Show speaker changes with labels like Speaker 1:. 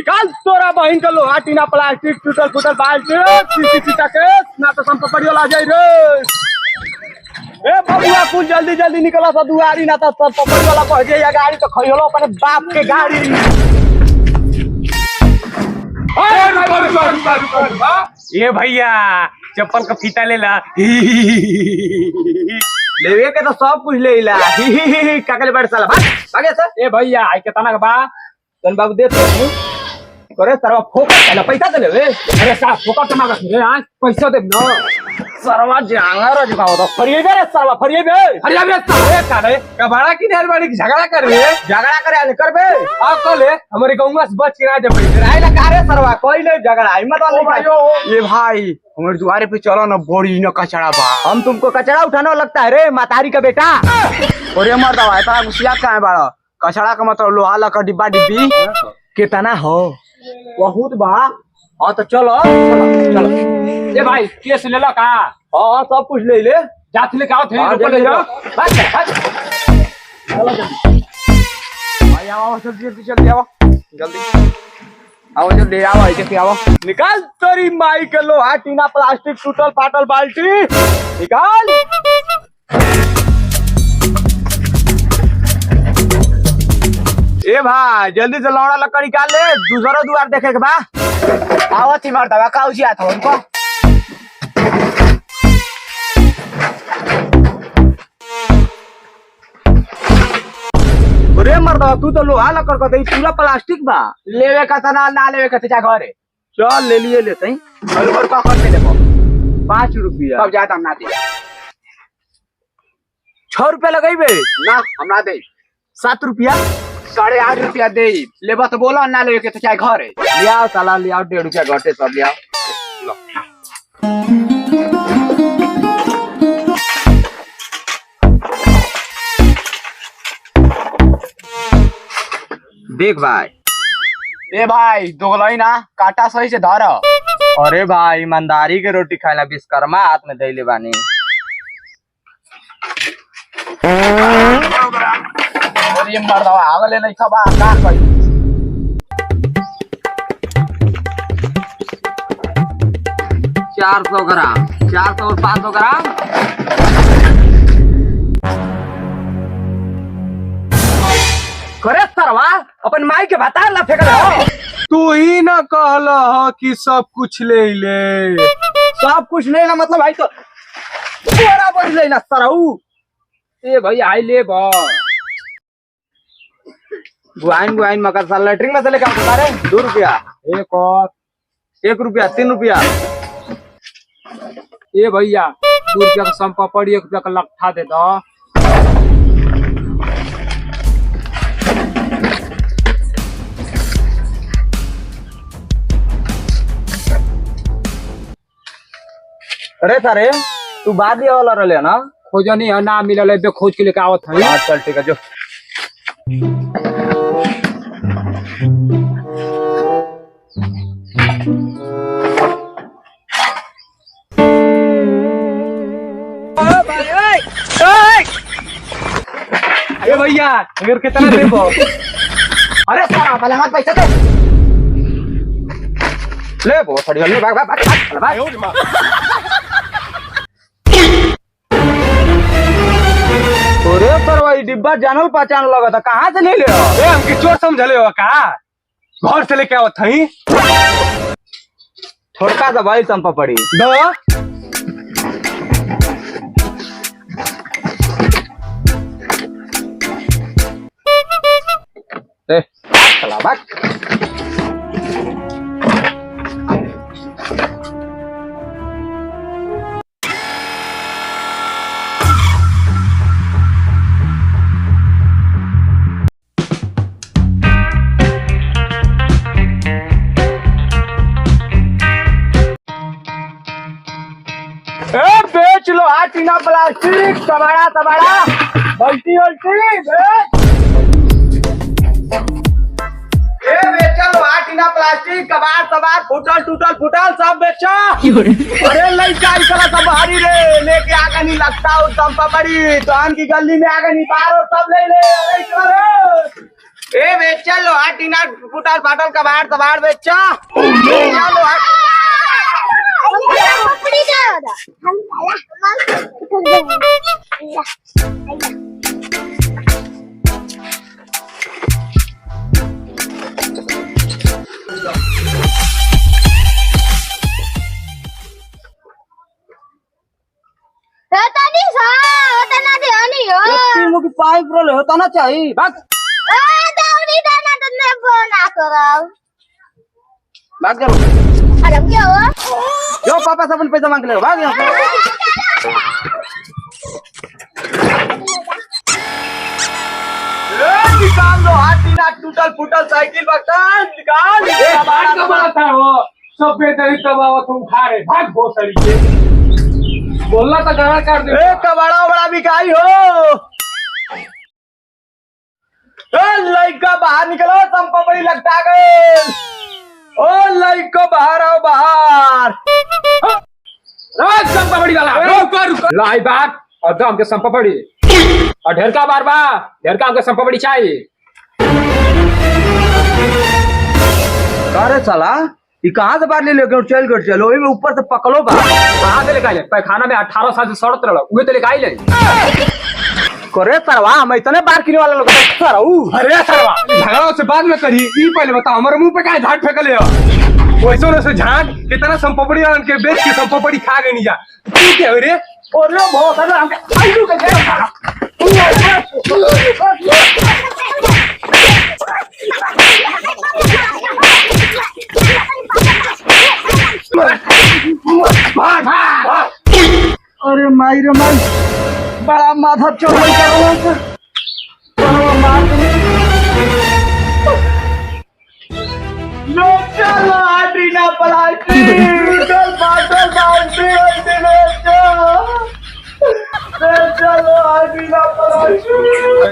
Speaker 1: निकाल तोरा बहिन के लोहा टीना प्लास्टिक टूटल फूटल बाल्टी सीसी के ना तो सब पकड़ियो ला जाई रे। ए बबुआ कुल जल्दी जल्दी निकला सा दुआरी ना तो सब पकड़ियो ला पहुंच जाई गाड़ी तो खइलो अपने बाप के गाड़ी।
Speaker 2: ये भैया चप्पल का फीता ले ला।
Speaker 1: लेवे के तो सब कुछ ले ला। काकले बैठ साला भागे सर।
Speaker 2: ए भैया आई के तना के बा
Speaker 1: तन बाबू दे तो करे सरवा फोकट पहले पैसा दे लेवे।
Speaker 2: अरे साहब फोकट मांगा रे आज पैसा दे न
Speaker 1: सरवा जांगा रो जगाओ तो फरिए बे सरवा फरिए बे।
Speaker 2: अरे अबे साले काले का भाड़ा की ढेर बड़ी झगड़ा कर रे
Speaker 1: झगड़ा करे आने कर बे
Speaker 2: आ कले हमारे गांव से बच के ना दे भाई
Speaker 1: राय ला कारे सरवा कोई नहीं झगड़ा हिम्मत वाला भाई। ये भाई हमारे द्वारे पे चलो ना बड़ी न कचड़ा बा। हम तुमको कचड़ा उठाना लगता है रे मातारी का बेटा। और ये मर्दा भाई तारा गुस्सा काहे बाड़ा। कचड़ा का मतलब लोहा लका डिब्बा डिब्बी कितना हो बहुत बा। हाँ तो चलो चलो
Speaker 2: ए भाई केस ले ला का।
Speaker 1: हाँ सब कुछ ले ले
Speaker 2: जात ले का थे ऊपर ले जाओ
Speaker 1: चलो जल्दी भाई आओ जल्दी आओ जल्दी आओ जल्दी आओ ऐसे आओ निकाल तेरी माई के लोहा टीना प्लास्टिक टूटल फाटल बाल्टी निकाल। ए भाई जल्दी से लौड़ा लकड़ी निकाल ले दूसरा द्वार देखे के बा। आवत ही मरता बा काऊ जी आता उनको। अरे मर्दा तू तो लोहा लकड़ का दे पूरा प्लास्टिक बा। लेवे का तना ना लेवे का जा घरे चल ले लिए लेते हैं। और का करते देखो 5 रुपया तब ज्यादा हम ना दे। 6 रुपया लगाइबे ना हम ना दे। 7 रुपया 8.5 रुपया दे लेबा तो बोला ना लेवे के तो चाहे घरे ले आओ साला ले आओ 1.5 रुपया घटे सब ले आओ। देख भाई ए भाई दोगलई ना काटा सही से धर। अरे भाई ईमानदारी के रोटी खाइला विश्वकर्मा हाथ में धइले बानी। और ये मर्दवा आगले नहीं खबा का कई 400 ग्राम 400 और 500 ग्राम। करे सरवा अपन माई के बता ला फेंक रहा।
Speaker 2: तू ही ना कहला कि सब कुछ ले ले।
Speaker 1: सब कुछ ले ना मतलब भाई तो पूरा बढ़ ले ना सरऊ।
Speaker 2: ए भाई आई ले बा
Speaker 1: गुआइन मकर साल लेटरिंग में से लेकर बता रहे 2 रुपया
Speaker 2: एक और
Speaker 1: 1 रुपया 3 रुपया।
Speaker 2: ए भैया 2 रुपया का संपा पड़ी 1 रुपया का लट्ठा दे दो।
Speaker 1: अरे सारे तू बाद दिया वाला रहे ना
Speaker 2: खोजनी है ना मिलल है खोज के लेके आवत है।
Speaker 1: हाँ चल ठीक है जो
Speaker 2: अरे भैया अगर कितना देबो।
Speaker 1: अरे सारा पहले हाथ पैसा दे ले बहुत सड़ी ले भाग भाग भाग भाग। अरे सरवा ये डिब्बा जानल पहचान लगा था कहाँ से ले ले
Speaker 2: ए हमके चोर समझले हो का घर से लेके आवत हई।
Speaker 1: थोड़का सा भाई संपा पड़ी
Speaker 2: दो
Speaker 1: ए चला भाग। बेच लो टीना प्लास्टिक तबाड़ा बल्टी बेचो लो टीना प्लास्टिक कबाड़ फूटल सब बेचो। अरे लड़का सब भारी रे लेके आगे नहीं लगता उस संपा बड़ी तो की गली में आगे नहीं पार और सब ले ले। ए बेचा लोहा टीना फुटल फाटल कबाड़ तबाड़ बेचा बेचा लोहा की पाइप रोल होता ना चाहिए भाग भाग जाओ जो पापा से अपन पैसा मांग ले भाग यहाँ से निकाल लो हाथ टीना टूटल फूटल साइकिल बर्तन निकाल
Speaker 2: कबाड़ का बात है वो सब बेदरी कबाड़ तुम खा रहे भाग भोसड़ी के बोलना तो गाना कर दे
Speaker 1: ए कबाड़ा बड़ा बिकाई हो लड़का बाहर निकलो संपा बड़ी लगता गए ओ लड़को बाहर आओ बाहर
Speaker 2: संपा बड़ी वाला रुक लाई बात और दम के संपा बड़ी और ढेर का बार बा ढेर का हमके संपा बड़ी चाहिए
Speaker 1: अरे साला ये कहाँ से बाहर ले लेके चल कर चलो में ऊपर से पकड़ो बा
Speaker 2: कहाँ से लेके आए पैखाना में 18 साल से सड़त रहा उहे तो लेके आई ले
Speaker 1: करे सरवा हम इतने बार किने वाला लोग
Speaker 2: अरे सरवा झगड़ा से बाद में करी ई पहले बता हमारे मुंह पे काहे झाट फेंकले हो वैसे न से झाट कितना संपपड़ी आन के बेच के संपपड़ी खा गई नहीं जा तू क्या रे
Speaker 1: और लो बहुत सारा हमके आलू के अरे माई रे माई बड़ा माथा चोरी कर लो चलो आटीना पलाटी चल बाटल बाल्टी चलो आटीना पलाटी